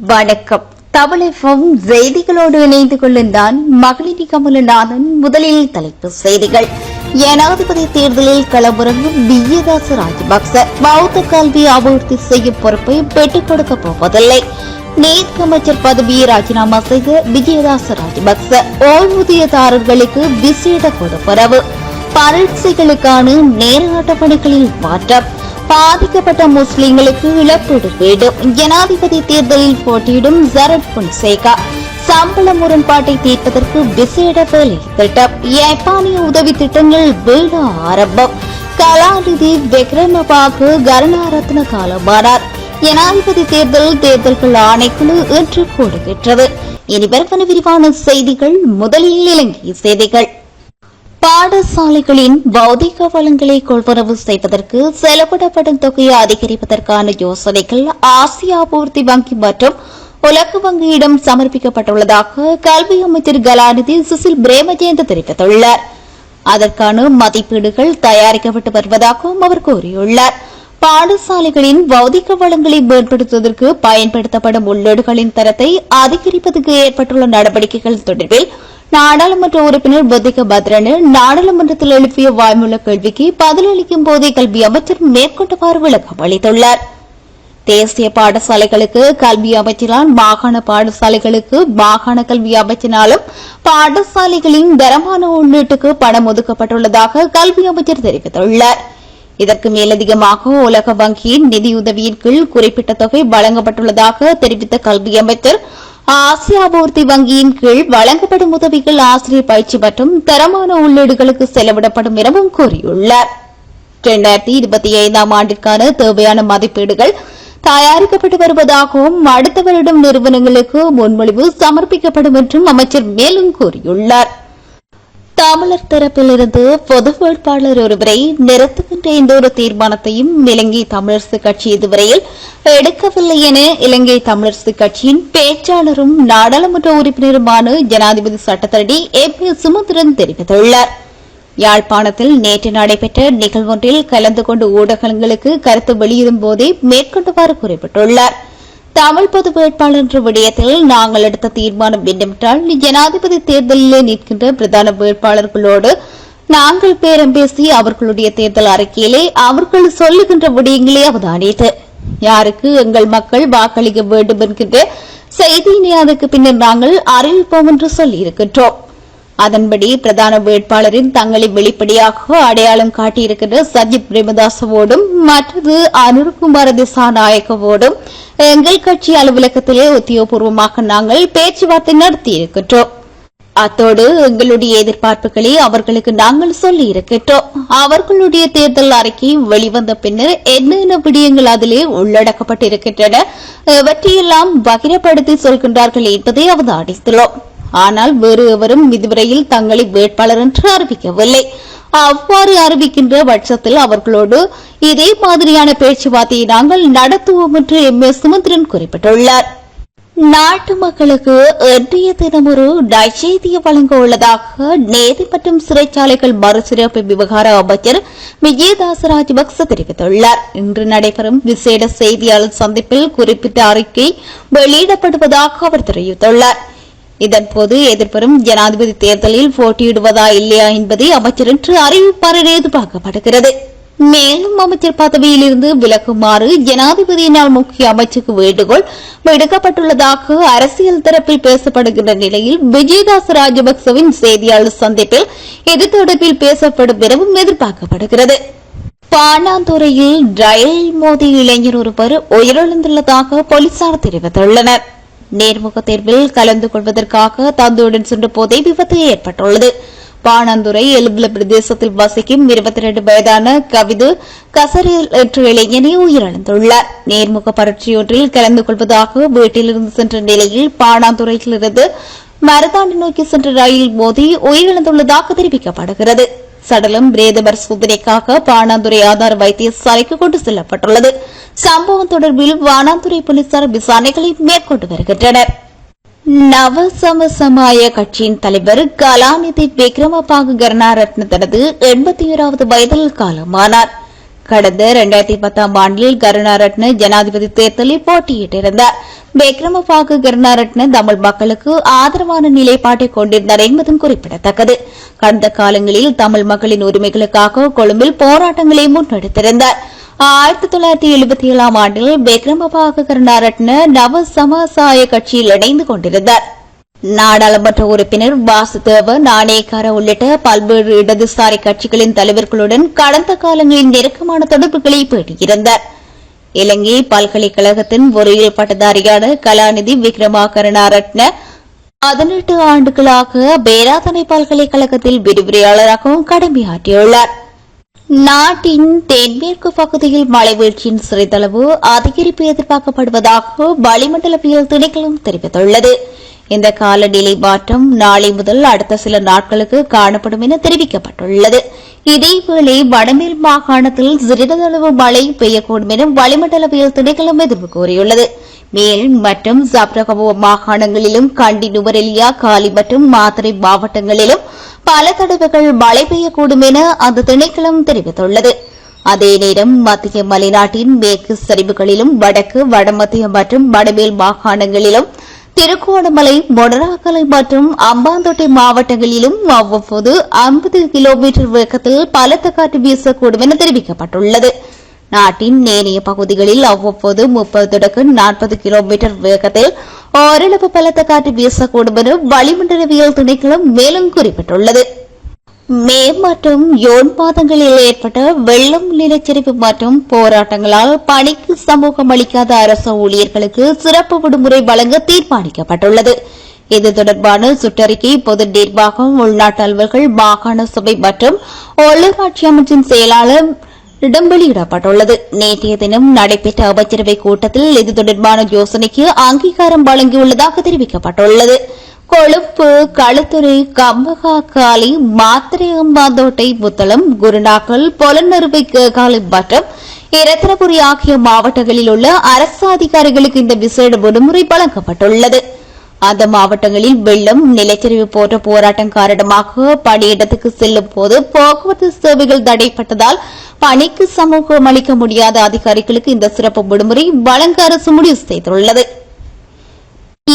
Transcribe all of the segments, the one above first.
வணக்கம். தமிழகம் செய்திகளோடு இணைந்து கொள்ளுந்தான் மகளிரி கமலநாதன். முதலில் தலைப்புச் செய்திகள். ஜனாதிபதி தேர்தலில் களமிறங்கும் விஜயதாச ராஜபக்ச பௌத்த கல்வி அபிவிருத்தி செய்யும் பொறுப்பை பெற்றுக் கொடுக்கப் போவதில்லை. நீதி அமைச்சர் பதவியை ராஜினாமா செய்த விஜயதாச ராஜபக்ச ஓய்வூதியதாரர்களுக்கு விசேட கொடுப்பரவு. பரீட்சைகளுக்கான நேர அட்டவணைகளில் மாற்றம். பாதிக்கப்பட்ட முஸ்லிம்களுக்கு இழப்பீடு வேண்டும். ஜனாதிபதி தேர்தலில் போட்டியிடும் ஜரத் பொன்சேகா சம்பள முரண்பாட்டை தீர்ப்பதற்கு விசேட வேலை திட்டம். ஜப்பானிய உதவி திட்டங்கள் வேளா ஆரம்பம். கலாநிதி விக்ரமபாகு கருணாரத்ன காலமானார். ஜனாதிபதி தேர்தல்கள் ஆணைக்குழு இன்று கூடுகின்றது. இனி வருவன விரிவான செய்திகள். முதலில் இலங்கை செய்திகள். பாடசாலைகளின் பௌதிக வளங்களை கொள்வனவு செய்வதற்கு செலவிடப்படும் தொகையை அதிகரிப்பதற்கான யோசனைகள் ஆசியா பூர்த்தி வங்கி மற்றும் உலக வங்கியிடம் சமர்ப்பிக்கப்பட்டுள்ளதாக கல்வி அமைச்சர் கலாநிதி சுசில் பிரேமஜேந்த தெரிவித்துள்ளார். அதற்கான மதிப்பீடுகள் தயாரிக்கப்பட்டு வருவதாகவும் அவர் கூறியுள்ளார். பாடசாலைகளின் பௌதிக வளங்களை மேம்படுத்துவதற்கு பயன்படுத்தப்படும் உள்ளீடுகளின் தரத்தை அதிகரிப்பதற்கு ஏற்பட்டுள்ள நடவடிக்கைகள் தொடர்பில் நாடாளுமன்ற உறுப்பினர் பத்திக பத்ரன் நாடாளுமன்றத்தில் எழுப்பிய வாய்மூல கேள்விக்கு பதிலளிக்கும் போதே கல்வி அமைச்சர் மேற்கொண்டவாறு விளக்கம் அளித்துள்ளார். தேசிய பாடசாலைகளுக்கு கல்வி அமைச்சரால் மாகாண பாடசாலைகளுக்கு மாகாண கல்வி அமைச்சினாலும் பாடசாலைகளின் தரமான உள்ளீட்டுக்கு பணம் ஒதுக்கப்பட்டுள்ளதாக கல்வி அமைச்சர் தெரிவித்துள்ளார். இதற்கு மேலதிகமாக உலக வங்கியின் நிதியுதவியின் கீழ் குறிப்பிட்ட தொகை வழங்கப்பட்டுள்ளதாக தெரிவித்த கல்வி அமைச்சர் ஆசியா பூர்த்தி வங்கியின் கீழ் வழங்கப்படும் உதவிகள் ஆசிரியர் பயிற்சி மற்றும் தரமான உள்ளீடுகளுக்கு செலவிடப்படும் எனவும் கூறியுள்ளார். 2025 ஆண்டிற்கான தேவையான மதிப்பீடுகள் தயாரிக்கப்பட்டு வருவதாகவும் அடுத்த வருடம் நிறுவனங்களுக்கு முன்மொழிவு சமர்ப்பிக்கப்படும் என்றும் அமைச்சர் மேலும் கூறியுள்ளார். தமிழர் தரப்பிலிருந்து பொது வேட்பாளர் ஒருவரை நிறுத்துகின்ற எந்த ஒரு தீர்மானத்தையும் இலங்கை தமிழரசுக் கட்சி இதுவரையில் எடுக்கவில்லை என இலங்கை தமிழரசுக் கட்சியின் பேச்சாளரும் நாடாளுமன்ற உறுப்பினருமான ஜனாதிபதி சட்டத்தரணி MP சுமந்திரன் தெரிவித்துள்ளார். யாழ்ப்பாணத்தில் நேற்று நடைபெற்ற நிகழ்வொன்றில் கலந்து கொண்டு ஊடகங்களுக்கு கருத்து வெளியிடும் போதே மேற்கொண்டவாறு குறிப்பிட்டுள்ளார். தமிழ் பொது வேட்பாளர் என்ற விடயத்தில் நாங்கள் எடுத்த தீர்மானம் என்னவென்றால் ஜனாதிபதி தேர்தலில் நிற்கின்ற பிரதான வேட்பாளர்களோடு நாங்கள் பேரம் பேசி அவர்களுடைய தேர்தல் அறிக்கையிலே அவர்கள் சொல்லுகின்ற விடயங்களே அவதானித்து யாருக்கு எங்கள் மக்கள் வாக்களிக்க வேண்டும் என்கின்ற செய்தியினை அதற்கு பின்னர் நாங்கள் அறிவிப்போம் என்று சொல்லியிருக்கின்றோம். அதன்படி பிரதான வேட்பாளரின் தங்களை வெளிப்படையாக அடையாளம் காட்டியிருக்கின்ற சஜித் பிரேமதாசவோடும் மற்றது அனுர்குமார திசாநாயக்கவோடும் எங்கள் கட்சி அலுவலகத்திலே உத்தியோகபூர்வமாக நாங்கள் பேச்சுவார்த்தை நடத்தியிருக்கின்றோம். அத்தோடு எங்களுடைய எதிர்பார்ப்புகளை அவர்களுக்கு நாங்கள் சொல்லியிருக்கின்றோம். அவர்களுடைய தேர்தல் அறிக்கை வெளிவந்த பின்னர் என்னென்ன விடயங்கள் அதிலே உள்ளடக்கப்பட்டிருக்கின்றன இவற்றையெல்லாம் பகிரப்படுத்தி சொல்கின்றார்கள் என்பதை அவதானித்துள்ளோம். ஆனால் வேறு எவரும் இதுவரையில் தங்களை வேட்பாளர் என்று அறிவிக்கவில்லை. அவ்வாறு அறிவிக்கின்ற பட்சத்தில் அவர்களோடு இதே மாதிரியான பேச்சுவார்த்தையை நாங்கள் நடத்துவோம் என்று MS சுமந்திரன் குறிப்பிட்டுள்ளார். நாட்டு மக்களுக்கு இன்றைய தினம் ஒரு நற்செய்தியை வழங்க உள்ளதாக நீதி மற்றும் சிறைச்சாலைகள் மறுசீரமைப்பு விவகார அமைச்சர் விஜயதாச ராஜபக்ச தெரிவித்துள்ளார். இன்று நடைபெறும் விசேட செய்தியாளர் சந்திப்பில் குறிப்பிட்ட அறிக்கை வெளியிடப்படுவதாக அவர் தெரிவித்துள்ளார். இதன்போது எதிர்வரும் ஜனாதிபதி தேர்தலில் போட்டியிடுவதா இல்லையா என்பதை அமைச்சர் என்று அறிவிப்பார் என எதிர்பார்க்கப்படுகிறது. மேலும் அமைச்சர் பதவியிலிருந்து விலகுமாறு ஜனாதிபதியினால் முக்கிய அமைச்சருக்கு வேண்டுகோள் விடுக்கப்பட்டுள்ளதாக அரசியல் தரப்பில் பேசப்படுகின்ற நிலையில் விஜயதாச ராஜபக்சவின் செய்தியாளர் சந்திப்பில் இது தொடர்பில் பேசப்படும் எனவும் எதிர்பார்க்கப்படுகிறது. பாணாந்துறையில் ரயில் மோதி இளைஞர் ஒருவர் உயிரிழந்துள்ளதாக போலீசார் தெரிவித்துள்ளனர். நேர்முக தேர்வில் கலந்து கொள்வதற்காக தந்தையுடன் சென்ற போதே விபத்து ஏற்பட்டுள்ளது. பாணந்துறை எலும்புல பிரதேசத்தில் வசிக்கும் 22 வயதான கவிது கசரியல் என்ற இளைஞனை உயிரிழந்துள்ளார். நேர்முக பரீட்சையொன்றில் கலந்து கொள்வதாக வீட்டிலிருந்து சென்ற நிலையில் பாணாந்துறையிலிருந்து மருதாண்டி நோக்கி சென்ற ரயில் மோதி உயிரிழந்துள்ளதாக தெரிவிக்கப்படுகிறது. சடலம் பிரேத பரிசோதனைக்காக பாணாந்துறை ஆதார வைத்தியசாலைக்கு கொண்டு செல்லப்பட்டுள்ளது. சம்பவம் தொடர்பில் வானாந்துறை போலீசார் விசாரணைகளை மேற்கொண்டு வருகின்றனர். நவசமசமாய கட்சியின் தலைவர் கலாநிதி விக்ரமபாகு கருணாரத்ன தனது 81வது வயதில் காலமானார். கடந்த 2010 ஆண்டில் கருணாரத்ன ஜனாதிபதி தேர்தலில் போட்டியிட்டிருந்தார். விக்ரமபாகு கருணாரட்ன தமிழ் மக்களுக்கு ஆதரவான நிலைப்பாட்டை கொண்டிருந்தார் என்பதும் குறிப்பிடத்தக்கது. கடந்த காலங்களில் தமிழ் மக்களின் உரிமைகளுக்காக கொழும்பில் போராட்டங்களை முன்னெடுத்திருந்தார். 1977 ஆண்டில் விக்ரமபாகு கருணாரட்ன நவ சமாசாய கட்சியில் இணைந்து கொண்டிருந்தார். நாடாளுமன்ற உறுப்பினர் வாசுதேவ நாணயக்கார உள்ளிட்ட பல்வேறு இடதுசாரி கட்சிகளின் தலைவர்களுடன் கடந்த காலங்களில் நெருக்கமான தொடர்புகளை பேட்டியிருந்தார். இலங்கை பல்கலைக்கழகத்தின் பொறியியல் பட்டதாரியான கலாநிதி விக்ரமா கருணாரட்ன 18 ஆண்டுகளாக பேராதனை பல்கலைக்கழகத்தில் விரிவுரையாளராகவும் கடமையாற்றியுள்ளார். நாட்டின் தென்மேற்கு பகுதியில் மழை வீழ்ச்சியின் சிறிதளவு அதிகரிப்பு எதிர்பார்க்கப்படுவதாக வளிமண்டலவியல் திணைக்களம் தெரிவித்துள்ளது. இந்த காலநிலை மாற்றம் நாளை முதல் அடுத்த சில நாட்களுக்கு காணப்படும் என தெரிவிக்கப்பட்டுள்ளது. இதேவேளை வடமேல் மாகாணத்தில் சிறிதளவு மழை பெய்யக்கூடும் என வளிமண்டலவியல் திணைக்களம் எதிர்ப்பு கூறியுள்ளது. மேல் மற்றும் சப்ரகமுவ மாகாணங்களிலும் கண்டி, நுவரெலியா, காலி மற்றும் மாத்தறை மாவட்டங்களிலும் பல தடவைகள் மழை பெய்யக்கூடும் என அந்த திணைக்களம் தெரிவித்துள்ளது. அதே நேரம் மத்திய மலைநாட்டின் மேற்கு சரிவுகளிலும் வடக்கு, வடமத்திய மற்றும் வடமேல் மாகாணங்களிலும் திருகோணமலை, மொனராகலை மற்றும் அம்பாந்தோட்டை மாவட்டங்களிலும் அவ்வப்போது 50 கிலோமீட்டர் வேகத்தில் பலத்த காற்று வீசக்கூடும் என தெரிவிக்கப்பட்டுள்ளது. நாட்டின் ஏனைய பகுதிகளில் அவ்வப்போது 30 தொடக்க 40 கிலோமீட்டர் வேகத்தில் ஓரளவு பலத்த காற்று வீசக்கூடும் என வளிமண்டலவியல் திணைக்களம் மேலும் குறிப்பிட்டுள்ளது. மே மற்றும் ஜூன் மாதங்களில் ஏற்பட்ட வெள்ளம், நிலச்சரிவு மற்றும் போராட்டங்களால் பணிக்கு சமூகம் அளிக்காத அரசு ஊழியர்களுக்கு சிறப்பு விடுமுறை வழங்க தீர்மானிக்கப்பட்டுள்ளது. இது தொடர்பான சுற்றறிக்கை பொது நிர்வாகம், உள்நாட்டு அலுவல்கள், மாகாண சபை மற்றும் உள்ளூராட்சி அமைச்சின் செயலாளர் வெளியிடப்பட்டுள்ளது. நேற்றைய தினம் நடைபெற்ற அமைச்சரவை கூட்டத்தில் இது தொடர்பான யோசனைக்கு அங்கீகாரம் வழங்கியுள்ளதாக தெரிவிக்கப்பட்டுள்ளது. கொழும்பு, களுத்துறை, கம்பகாக்காலி, மாத்தறை, அம்பாந்தோட்டை, புத்தளம், குருநாகல், பொலன்னறுவை, கேகாலை மற்றும் இரத்தினபுரி ஆகிய மாவட்டங்களில் உள்ள அரசு அதிகாரிகளுக்கு இந்த விசேட விடுமுறை வழங்கப்பட்டுள்ளது. அந்த மாவட்டங்களில் வெள்ளம், நிலச்சரிவு போன்ற போராட்டம் காரணமாக பணியிடத்துக்கு செல்லும் போது போக்குவரத்து சேவைகள் தடைப்பட்டதால் பணிக்கு சமூகம் அளிக்க முடியாத அதிகாரிகளுக்கு இந்த சிறப்பு விடுமுறை வழங்க அரசு முடிவு செய்துள்ளது.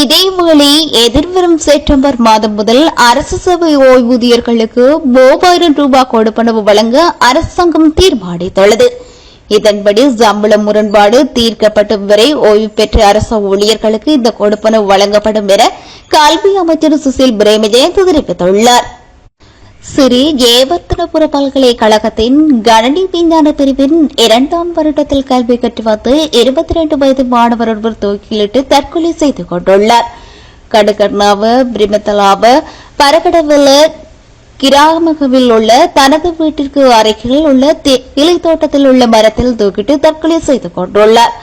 இதேவேளை எதிர்வரும் செப்டம்பர் மாதம் முதல் அரசு சேவை ஓய்வூதியர்களுக்கு 3000 ரூபாய் கொடுப்பனவு வழங்க அரசாங்கம் தீர்மானித்துள்ளது. இதன்படி சம்பள முரண்பாடு தீர்க்கப்படும் வரை ஓய்வு பெற்ற அரசு ஊழியர்களுக்கு இந்த கொடுப்பனவு வழங்கப்படும் என கல்வி அமைச்சர் சுசில் பிரேமஜயந்த் தெரிவித்துள்ளார். ஸ்ரீ ஜெயவர்த்தனபுர பல்கலைக்கழகத்தின் கணனி விஞ்ஞான பிரிவின் 2ஆம் வருடத்தில் கல்வி கற்று வந்து 22 வயது மாணவர் ஒருவர் தூக்கிலிட்டு தற்கொலை செய்து கொண்டுள்ளார். கடுகர்ணாவ, பிரிமத்தலாவ, பரகடவல கிராமகவில் உள்ள தனது வீட்டிற்கு அருகில் உள்ள இலை தோட்டத்தில் உள்ள மரத்தில் தூக்கிட்டு தற்கொலை செய்து கொண்டுள்ளார்.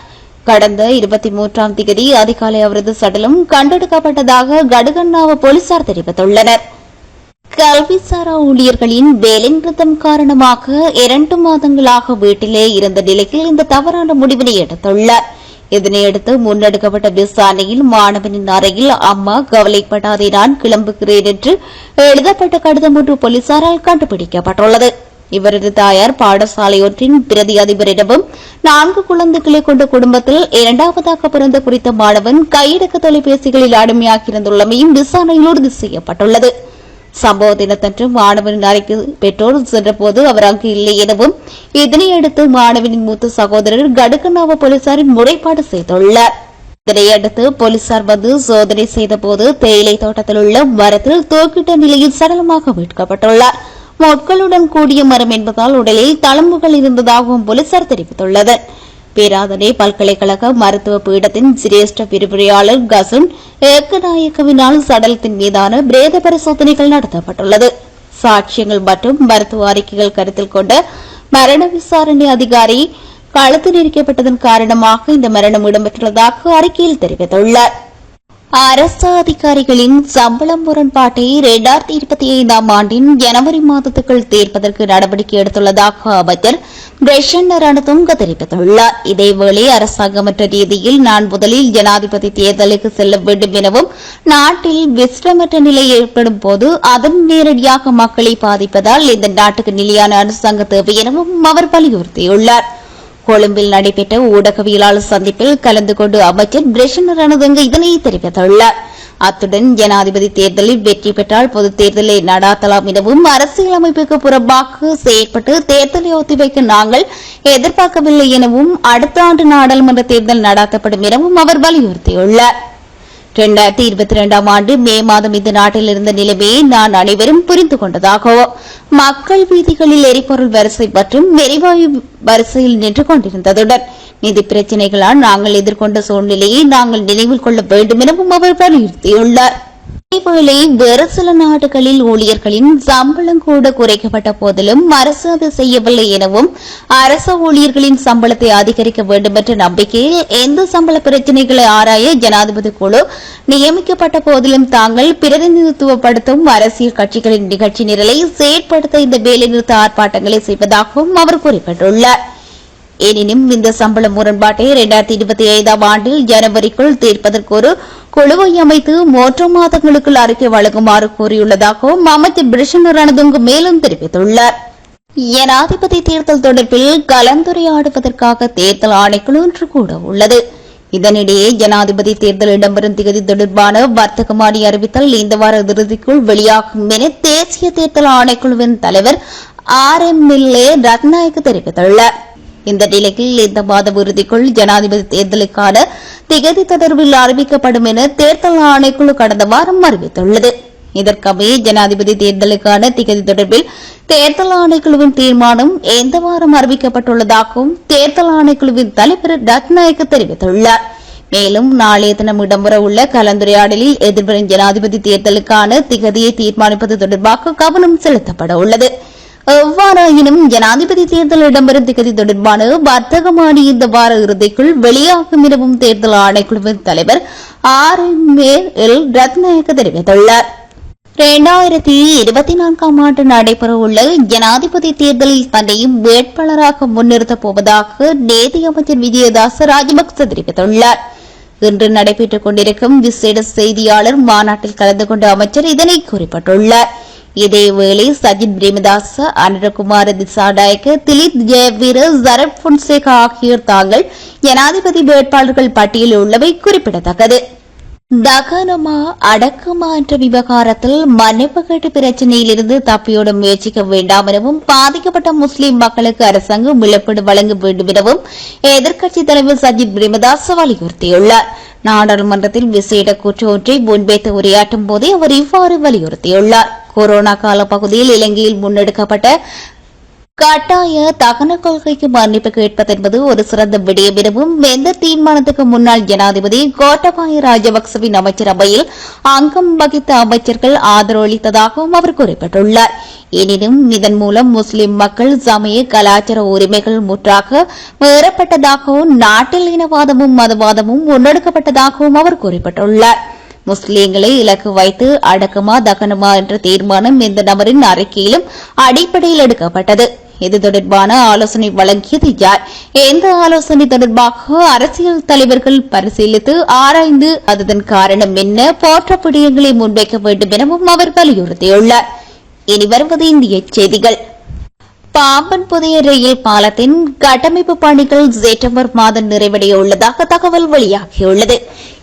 கடந்த 23ஆம் தேதி அதிகாலை அவரது சடலம் கண்டெடுக்கப்பட்டதாக கடுகண்ணாவ போலீசார் தெரிவித்துள்ளனர். கல்விசாரா ஊழியர்களின் வேலை நிறுத்தம் காரணமாக 2 மாதங்களாக வீட்டிலே இருந்த நிலையில் இந்த தவறான முடிவினை எடுத்துள்ளார். இதனையடுத்து முன்னெடுக்கப்பட்ட விசாரணையில் மாணவனின் அறையில் அம்மா கவலைப்படாதே, நான் கிளம்புகிறேன் என்று எழுதப்பட்ட கடிதம் ஒன்று போலீசாரால் கண்டுபிடிக்கப்பட்டுள்ளது. இவரது தாயார் பாடசாலையொன்றின் பிரதி அதிபரிடமும் 4 குழந்தைகளை கொண்ட குடும்பத்தில் 2வதாக பிறந்த குறித்த மாணவன் கையடக்க தொலைபேசிகளில் அடிமையாகியிருந்துள்ளமையும் விசாரணையில் உறுதி செய்யப்பட்டுள்ளது. சம்பவ தினத்தன்று மாணவனின் அறைக்கு பெற்றோர் சென்றபோது அவர் அங்கு இல்லை எனவும் இதனையடுத்து மாணவனின் மூத்த சகோதரர் கடுகண்ணாவ போலீசாரின் முறைப்பாடு செய்துள்ளார். இதனையடுத்து போலீசார் வந்து சோதனை செய்தபோது தேயிலை தோட்டத்தில் உள்ள மரத்தில் தூக்கிட்ட நிலையில் சடலமாக மீட்கப்பட்டுள்ளார். மொட்களுடன் கூடிய மரம் என்பதால் உடலில் தழும்புகள் இருந்ததாகவும் போலீசார் தெரிவித்துள்ளனர். பேராதனை பல்கலைக்கழக மருத்துவ பீடத்தின் சிரேஷ்ட விரிவுரையாளர் கசுன் ஏக்கநாயக்கவினால் சடலத்தின் மீதான பிரேத பரிசோதனைகள் நடத்தப்பட்டுள்ளது. சாட்சியங்கள் மற்றும் மருத்துவ அறிக்கைகள் கருத்தில் கொண்ட மரண விசாரணை அதிகாரி கழுத்து நெரிக்கப்பட்டதன் காரணமாக இந்த மரணம் இடம்பெற்றுள்ளதாக அறிக்கையில் தெரிவித்துள்ளார். அரசு அதிகாரிகளின் சம்பள முரண்பாட்டை 2025ஆம் ஆண்டின் ஜனவரி மாதத்துக்குள் தீர்ப்பதற்கு நடவடிக்கை எடுத்துள்ளதாக அமைச்சர் கிருஷ்ண ரணதுங்க தெரிவித்துள்ளார். இதேவேளை அரசாங்கமற்ற ரீதியில் நான் முதலில் ஜனாதிபதி தேர்தலுக்கு செல்ல வேண்டும் எனவும் நாட்டில் விஸ்ரமற்ற நிலை ஏற்படும் போது அதன் நேரடியாக மக்களை பாதிப்பதால் இந்த நாட்டுக்கு நிலையான அரசாங்க தேவை எனவும் அவர் வலியுறுத்தியுள்ளார். கொழும்பில் நடைபெற்ற ஊடகவியலாளர் சந்திப்பில் கலந்து கொண்டு அமைச்சர் பிரஷன் ரணதுங்க இதனை தெரிவித்துள்ளார். அத்துடன் ஜனாதிபதி தேர்தலில் வெற்றி பெற்றால் பொதுத் தேர்தலை நடாத்தலாம் எனவும் அரசியலமைப்புக்கு புறம்பாக செயற்பட்டு தேர்தலை ஒத்திவைக்க நாங்கள் எதிர்பார்க்கவில்லை எனவும் அடுத்த ஆண்டு நாடாளுமன்ற தேர்தல் நடாத்தப்படும் எனவும் அவர் வலியுறுத்தியுள்ளார். 2022 ஆண்டு மே மாதம் இந்த நாட்டில் இருந்த நிலைமையை நான் அனைவரும் புரிந்து கொண்டதாகவும் மக்கள் வீதிகளில் எரிபொருள் வரிசை மற்றும் எரிவாயு வரிசையில் நின்று கொண்டிருந்ததுடன் நிதி பிரச்சினைகளால் நாங்கள் எதிர்கொண்ட சூழ்நிலையை நாங்கள் நினைவில் கொள்ள வேண்டும் எனவும் அவர் வலியுறுத்தியுள்ளார். இதேவேளை வேறு சில நாடுகளில் ஊழியர்களின் சம்பளம் கூட குறைக்கப்பட்ட போதிலும் அரசு அதை செய்யவில்லை எனவும் அரசு ஊழியர்களின் சம்பளத்தை அதிகரிக்க வேண்டும் என்ற நம்பிக்கையில் எந்த சம்பள பிரச்சினைகளை ஆராய ஜனாதிபதி குழு நியமிக்கப்பட்ட போதிலும் தாங்கள் பிரதிநிதித்துவப்படுத்தும் அரசியல் கட்சிகளின் நிகழ்ச்சி நிரலை செயற்படுத்த இந்த வேலைநிறுத்த ஆர்ப்பாட்டங்களை செய்வதாகவும் அவர் குறிப்பிட்டுள்ளார். எனினும் இந்த சம்பள முரண்பாட்டை 2025 ஆண்டில் ஜனவரிக்குள் தீர்ப்பதற்கு ஒரு குழுவை அமைத்து 3 மாதங்களுக்குள் அறிக்கை வழங்குமாறு கூறியுள்ளதாகவும் அமைச்சர் பிரஷன் ரணதுங்க மேலும் தெரிவித்துள்ளார். ஜனாதிபதி தேர்தல் தொடர்பில் கலந்துரையாடுவதற்காக தேர்தல் ஆணைக்குழு ஒன்று கூட உள்ளது. இதனிடையே ஜனாதிபதி தேர்தல் இடம்பெறும் திகதி தொடர்பான வர்த்தகமானி அறிவித்தல் இந்த வார இறுதிக்குள் வெளியாகும் என தேசிய தேர்தல் ஆணைக்குழுவின் தலைவர் RMLA ரத்நாயக்க தெரிவித்துள்ளார். இந்த நிலையில் இந்த மாத இறுதிக்குள் ஜனாதிபதி தேர்தலுக்கான திகதி தொடர்பில் அறிவிக்கப்படும் என தேர்தல் ஆணைக்குழு கடந்த வாரம் அறிவித்துள்ளது. இதற்கமைய ஜனாதிபதி தேர்தலுக்கான திகதி தொடர்பில் தேர்தல் ஆணைக்குழுவின் தீர்மானம் எந்த வாரம் அறிவிக்கப்பட்டுள்ளதாகவும் தேர்தல் ஆணைக்குழுவின் தலைவர் ரத்நாயக்க தெரிவித்துள்ளார். மேலும் நாளைய தினம் இடம்பெறவுள்ள கலந்துரையாடலில் எதிர்வரும் ஜனாதிபதி தேர்தலுக்கான திகதியை தீர்மானிப்பது தொடர்பாக கவனம் செலுத்தப்பட உள்ளது. எவ்வாறாயினும் ஜனாதிபதி தேர்தல் இடம்பெறும் திகதி தொடர்பான வர்த்தகமானி இந்த வார இறுதிக்குள் வெளியாகும் எனவும் தேர்தல் ஆணைக்குழுவின் தலைவர் RML ரத்நாயக்க தெரிவித்துள்ளார். 2024 ஆண்டு நடைபெறவுள்ள ஜனாதிபதி தேர்தலில் தன்னையும் வேட்பாளராக முன்னிறுத்தப் போவதாக நீதி அமைச்சர் விஜயதாச ராஜபக்ச தெரிவித்துள்ளார். இன்று நடைபெற்றுக் கொண்டிருக்கும் விசேட செய்தியாளர் மாநாட்டில் கலந்து கொண்ட அமைச்சர் இதனை குறிப்பிட்டுள்ளார். இதேவேளை சஜித் பிரேமதாச, அனுரகுமார திசாநாயக்க, திலீப் ஜெயவீர, சரத் பொன்சேகா ஆகியோர் தாங்கள் ஜனாதிபதி வேட்பாளர்கள் பட்டியலில் உள்ளவை குறிப்பிடத்தக்கது. தகனமா அடக்குமா என்ற விவகாரத்தில் மன்னிப்பு கேட்டு பிரச்சினையிலிருந்து தப்பியோட முயற்சிக்க வேண்டாம் எனவும் பாதிக்கப்பட்ட முஸ்லிம் மக்களுக்கு அரசாங்கம் இழப்பீடு வழங்க வேண்டும் எனவும் எதிர்க்கட்சித் தலைவர் சஜித் பிரேமதாச வலியுறுத்தியுள்ளார். நாடாளுமன்றத்தில் விசேட கூற்று ஒன்றை முன்வைத்து உரையாற்றும் போதே அவர் இவ்வாறு வலியுறுத்தியுள்ளார். கொரோனா கால பகுதியில் இலங்கையில் முன்னெடுக்கப்பட்ட கட்டாய தகன கொள்கைக்கு மன்னிப்பு கேட்பதென்பது ஒரு சிறந்த விடயம் எனவும் எந்த தீர்மானத்துக்கு முன்னாள் ஜனாதிபதி கோட்டபாய ராஜபக்சவின் அமைச்சரவையில் அங்கம் வகித்த அமைச்சர்கள் ஆதரவளித்ததாகவும் அவர் குறிப்பிட்டுள்ளார். எனினும் இதன் மூலம் முஸ்லிம் மக்கள் சமய கலாச்சார உரிமைகள் முற்றாக மீறப்பட்டதாகவும் நாட்டில் இனவாதமும் மதவாதமும் முன்னெடுக்கப்பட்டதாகவும் அவர் குறிப்பிட்டுள்ளார். முஸ்லீம்களை இலக்கு வைத்து அடக்குமா தகனமா என்ற தீர்மானம் இந்த நபரின் அறிக்கையிலும் அடிப்படையில் எடுக்கப்பட்டது. இது தொடர்பான ஆலோசனை வழங்கியது யார்? எந்த ஆலோசனை தொடர்பாக அரசியல் தலைவர்கள் பரிசீலித்து ஆராய்ந்து அதன் காரணம் என்ன போன்ற விடயங்களை முன்வைக்க வேண்டும் எனவும் அவர் வலியுறுத்தியுள்ளார். இனி வருவது இந்திய செய்திகள். பாம்பன் புதிய ரயில் பாலத்தின் கட்டமைப்பு பணிகள் செப்டம்பர் மாதம் நிறைவடைய உள்ளதாக தகவல் வெளியாகியுள்ளது.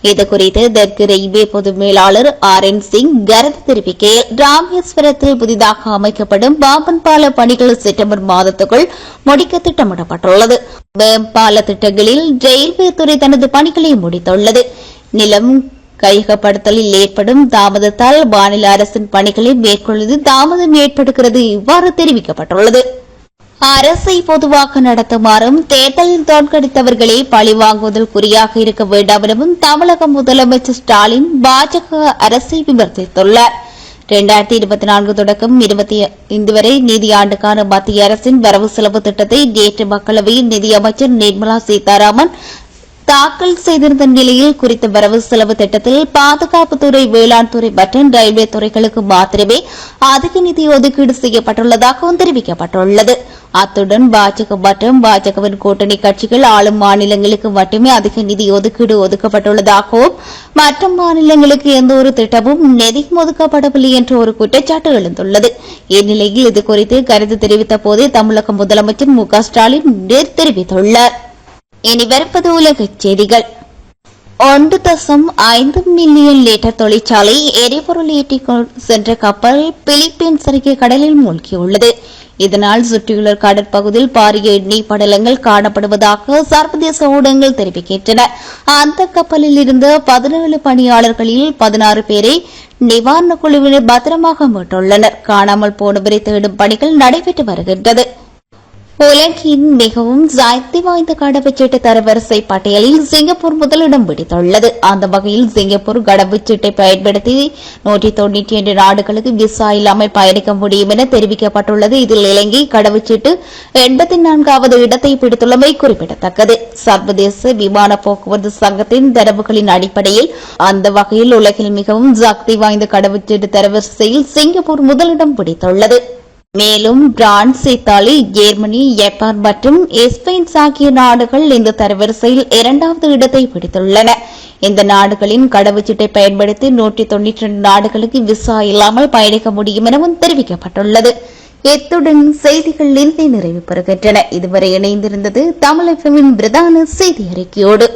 இதுகுறித்து தெற்கு ரயில்வே பொது மேலாளர் RN சிங் கருத்து தெரிவிக்கையில், ராமேஸ்வரத்தில் புதிதாக அமைக்கப்படும் பாம்பன் பால பணிகள் செப்டம்பர் மாதத்துக்குள் முடிக்க திட்டமிடப்பட்டுள்ளது. மேம்பால திட்டங்களில் ரயில்வே துறை தனது பணிகளை முடித்துள்ளது. நிலம் கையகப்படுத்தலில் ஏற்படும் தாமதத்தால் மாநில அரசின் பணிகளை மேற்கொள்வது தாமதம் ஏற்படுகிறது. இவ்வாறு தெரிவிக்கப்பட்டுள்ளது. அரசை பொதுவாக நடத்துமாறும் தேர்தலில் தோற்கடித்தவர்களே பழிவாங்குவதில் குறியாக இருக்க வேண்டாம் எனவும் தமிழக முதலமைச்சர் ஸ்டாலின் பாஜக அரசை விமர்சித்துள்ளார். 2024 தொடக்கம் 25 வரை நிதியாண்டுக்கான மத்திய அரசின் வரவு செலவு திட்டத்தை நேற்று மக்களவையில் நிதியமைச்சர் நிர்மலா சீதாராமன் தாக்கல் செய்திருந்த நிலையில் குறித்த வரவு செலவு திட்டத்தில் பாதுகாப்புத்துறை, வேளாண் துறை மற்றும் ரயில்வே துறைகளுக்கு மாத்திரமே அதிக நிதி ஒதுக்கீடு செய்யப்பட்டுள்ளதாகவும் தெரிவிக்கப்பட்டுள்ளது. அத்துடன் பாஜக மற்றும் பாஜகவின் கூட்டணி கட்சிகள் ஆளும் மாநிலங்களுக்கு மட்டுமே அதிக நிதி ஒதுக்கீடு ஒதுக்கப்பட்டுள்ளதாகவும் மற்ற மாநிலங்களுக்கு எந்தவொரு திட்டமும் நிதியும் ஒதுக்கப்படவில்லை என்ற ஒரு குற்றச்சாட்டு எழுந்துள்ளது. இந்நிலையில் இதுகுறித்து கருத்து தெரிவித்த போதே தமிழக முதலமைச்சர் மு.க.ஸ்டாலின் தெரிவித்துள்ளார். இனி வருவது உலகச் செய்திகள். 1.5 மில்லியன் லிட்டர் தொழிற்சாலை எரிபொருள் ஏற்றிக் சென்ற கப்பல் பிலிப்பீன்ஸ் அருகே கடலில் மூழ்கியுள்ளது. இதனால் சுற்றியுள்ள கடற்பகுதியில் பாரிய எண்ணெய் படலங்கள் காணப்படுவதாக சர்வதேச ஊடகங்கள் தெரிவிக்கின்றன. அந்த கப்பலில் இருந்த 17 பணியாளர்களில் 16 பேரை நிவாரணக் குழுவினர் பத்திரமாக மீட்டுள்ளனர். காணாமல் போனவரை தேடும் பணிகள் நடைபெற்று வருகின்றது. உலகின் மிகவும் சக்தி வாய்ந்த கடவுச்சீட்டு தரவரிசை பட்டியலில் சிங்கப்பூர் முதலிடம் பிடித்துள்ளது. அந்த வகையில் சிங்கப்பூர் கடவுச்சீட்டை பயன்படுத்தி 192 நாடுகளுக்கு விசா இல்லாமல் பயணிக்க முடியும் என தெரிவிக்கப்பட்டுள்ளது. இதில் இலங்கை கடவுச்சீட்டு 84வது இடத்தை பிடித்துள்ளமை குறிப்பிடத்தக்கது. சர்வதேச விமான போக்குவரத்து சங்கத்தின் தரவுகளின் அடிப்படையில் அந்த வகையில் உலகில் மிகவும் சக்தி வாய்ந்த கடவுச்சீட்டு தரவரிசையில் சிங்கப்பூர் முதலிடம் பிடித்துள்ளது. மேலும் பிரான்ஸ், இத்தாலி, ஜெர்மனி, ஜப்பான் மற்றும் ஸ்பெயின் ஆகிய நாடுகள் இந்த தரவரிசையில் 2வது இடத்தை பிடித்துள்ளன. இந்த நாடுகளின் கடவுச்சீட்டை பயன்படுத்தி 192 நாடுகளுக்கு விசா இல்லாமல் பயணிக்க முடியும் எனவும் தெரிவிக்கப்பட்டுள்ளது. இத்துடன் செய்திகள் நிறைவு பெறுகின்றன. இதுவரை இணைந்திருந்தது தமிழ் FM பிரதான செய்தி அறிக்கையோடு.